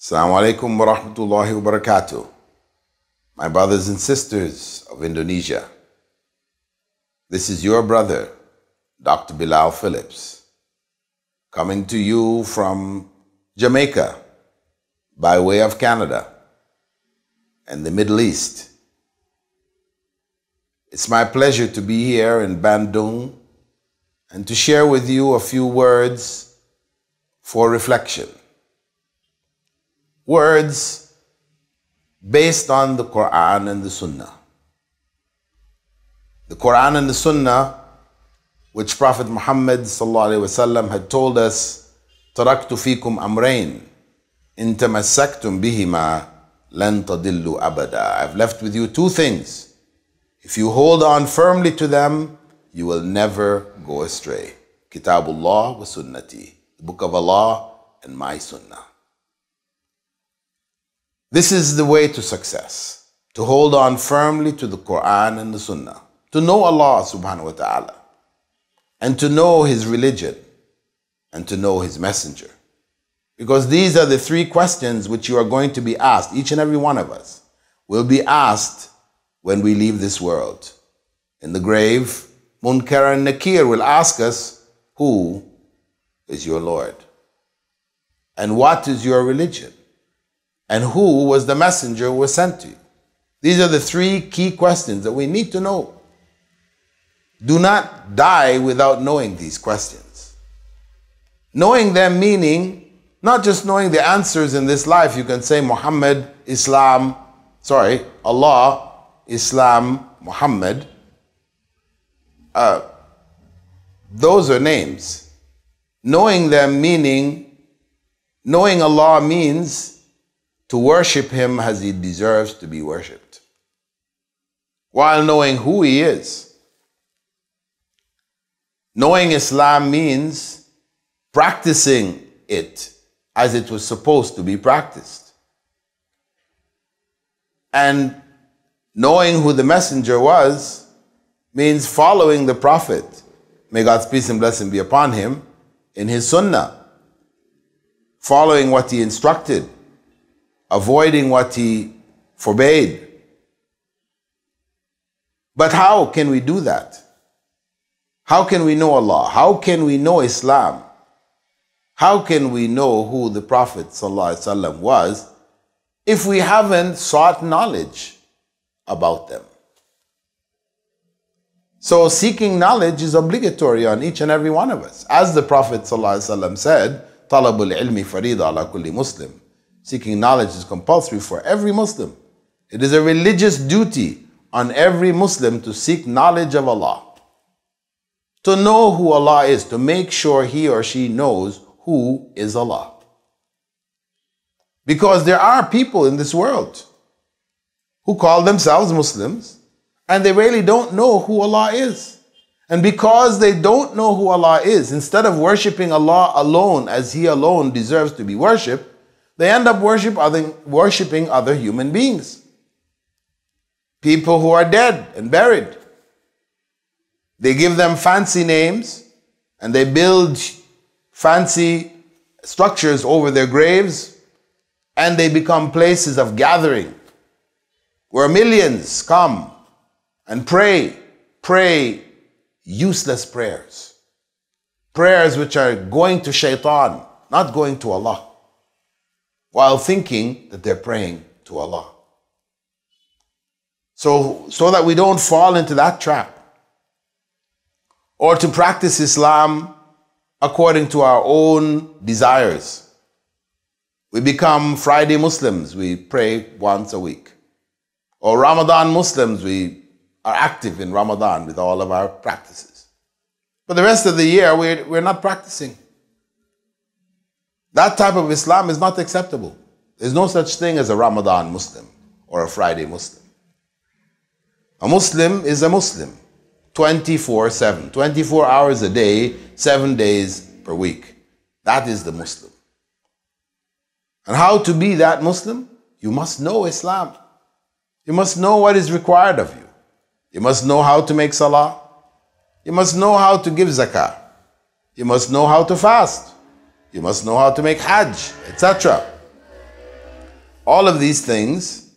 Assalamu alaikum wa rahmatullahi wa barakatuh. My brothers and sisters of Indonesia, this is your brother, Dr. Bilal Phillips, coming to you from Jamaica by way of Canada and the Middle East. It's my pleasure to be here in Bandung and to share with you a few words for reflection. Words based on the Quran and the Sunnah. The Quran and the Sunnah, which Prophet Muhammad ﷺ had told us, تَرَكْتُ فِيكُمْ أَمْرَيْن إِن تَمَسَّكْتُمْ بِهِمَا لَن تَضِلُّوا أَبَدًا. I've left with you two things. If you hold on firmly to them, you will never go astray. Kitabullah wa Sunnati, the Book of Allah and my Sunnah. This is the way to success, to hold on firmly to the Quran and the Sunnah, to know Allah subhanahu wa ta'ala, and to know His religion, and to know His messenger. Because these are the three questions which you are going to be asked, each and every one of us will be asked when we leave this world. In the grave, Munkar and Nakir will ask us, who is your Lord? And what is your religion? And who was the messenger who was sent to you? These are the three key questions that we need to know. Do not die without knowing these questions. Knowing them meaning not just knowing the answers in this life. You can say Allah, Islam, Muhammad. Those are names. Knowing them meaning, knowing Allah means to worship Him as He deserves to be worshipped, while knowing who He is. Knowing Islam means practicing it as it was supposed to be practiced. And knowing who the messenger was means following the Prophet, may God's peace and blessing be upon him, in his sunnah, following what he instructed, avoiding what he forbade. But how can we do that? How can we know Allah? How can we know Islam? How can we know who the Prophet ﷺ was if we haven't sought knowledge about them? So seeking knowledge is obligatory on each and every one of us. As the Prophet ﷺ said, طَلَبُ الْعِلْمِ فَرِيضَ عَلَى كُلِّ مُسْلِمٍ. Seeking knowledge is compulsory for every Muslim. It is a religious duty on every Muslim to seek knowledge of Allah, to know who Allah is, to make sure he or she knows who is Allah. Because there are people in this world who call themselves Muslims and they really don't know who Allah is. And because they don't know who Allah is, instead of worshipping Allah alone as He alone deserves to be worshipped, they end up worshipping other human beings. People who are dead and buried. They give them fancy names and they build fancy structures over their graves, and they become places of gathering where millions come and pray useless prayers. Prayers which are going to shaitan, not going to Allah, while thinking that they're praying to Allah. So that we don't fall into that trap, or to practice Islam according to our own desires. We become Friday Muslims, we pray once a week. Or Ramadan Muslims, we are active in Ramadan with all of our practices. But the rest of the year, we're not practicing. That type of Islam is not acceptable. There's no such thing as a Ramadan Muslim or a Friday Muslim. A Muslim is a Muslim 24/7, 24 hours a day, 7 days per week. That is the Muslim. And how to be that Muslim? You must know Islam. You must know what is required of you. You must know how to make salah. You must know how to give zakah. You must know how to fast. You must know how to make hajj, etc. All of these things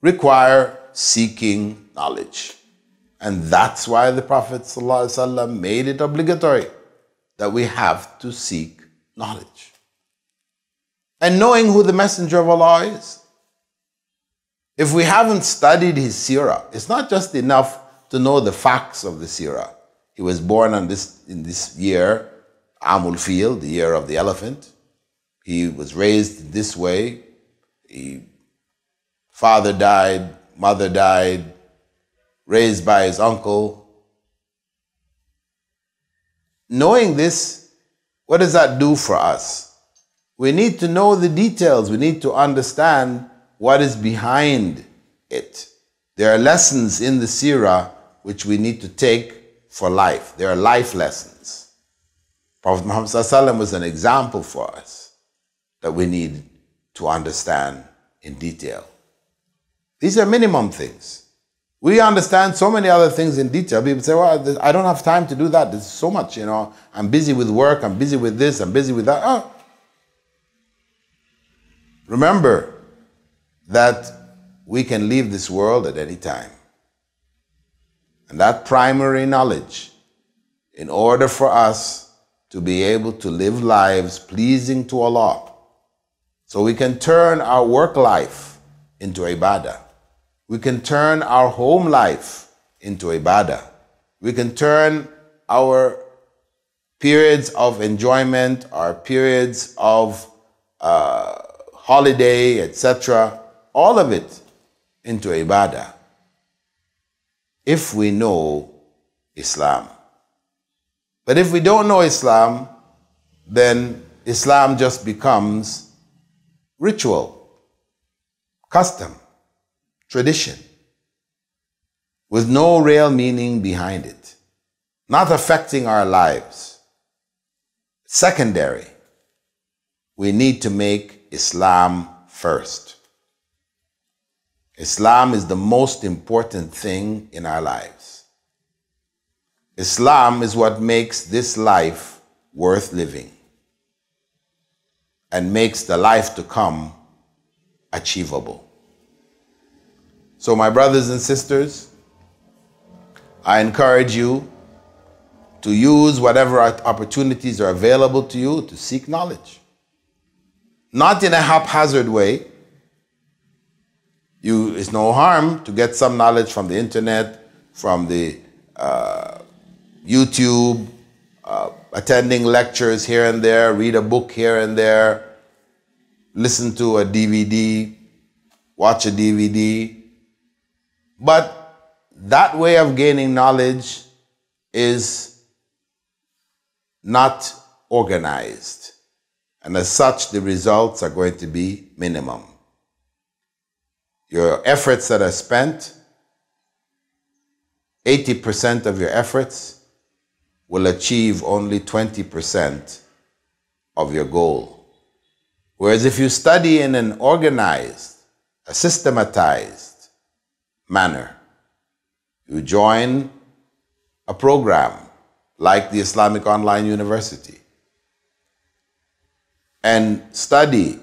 require seeking knowledge. And that's why the Prophet ﷺ made it obligatory that we have to seek knowledge. And knowing who the Messenger of Allah is. If we haven't studied his seerah, it's not just enough to know the facts of the seerah. He was born in this year, Amul Fil, the year of the elephant. He was raised this way. Father died, mother died, raised by his uncle. Knowing this, what does that do for us? We need to know the details. We need to understand what is behind it. There are lessons in the seerah which we need to take for life. There are life lessons. Prophet Muhammad ﷺ was an example for us that we need to understand in detail. These are minimum things. We understand so many other things in detail. People say, well, I don't have time to do that. There's so much, you know. I'm busy with work. I'm busy with this. I'm busy with that. Oh. Remember that we can leave this world at any time. And that primary knowledge, in order for us to be able to live lives pleasing to Allah, so we can turn our work life into ibadah. We can turn our home life into ibadah. We can turn our periods of enjoyment, our periods of holiday, etc., all of it into ibadah, if we know Islam. But if we don't know Islam, then Islam just becomes ritual, custom, tradition, with no real meaning behind it, not affecting our lives. Secondary. We need to make Islam first. Islam is the most important thing in our lives. Islam is what makes this life worth living and makes the life to come achievable. So my brothers and sisters, I encourage you to use whatever opportunities are available to you to seek knowledge. Not in a haphazard way. It's no harm to get some knowledge from the internet, from the YouTube, attending lectures here and there, read a book here and there, listen to a DVD, watch a DVD. But that way of gaining knowledge is not organized. And as such, the results are going to be minimum. Your efforts that are spent, 80% of your efforts will achieve only 20% of your goal. Whereas if you study in an organized, a systematized manner, you join a program like the Islamic Online University and study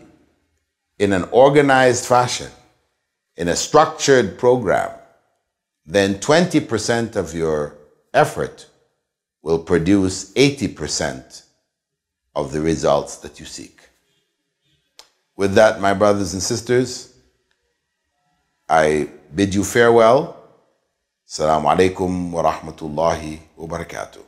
in an organized fashion, in a structured program, then 20% of your effort will produce 80% of the results that you seek. With that, my brothers and sisters, I bid you farewell. Assalamu alaikum wa rahmatullahi wa barakatuh.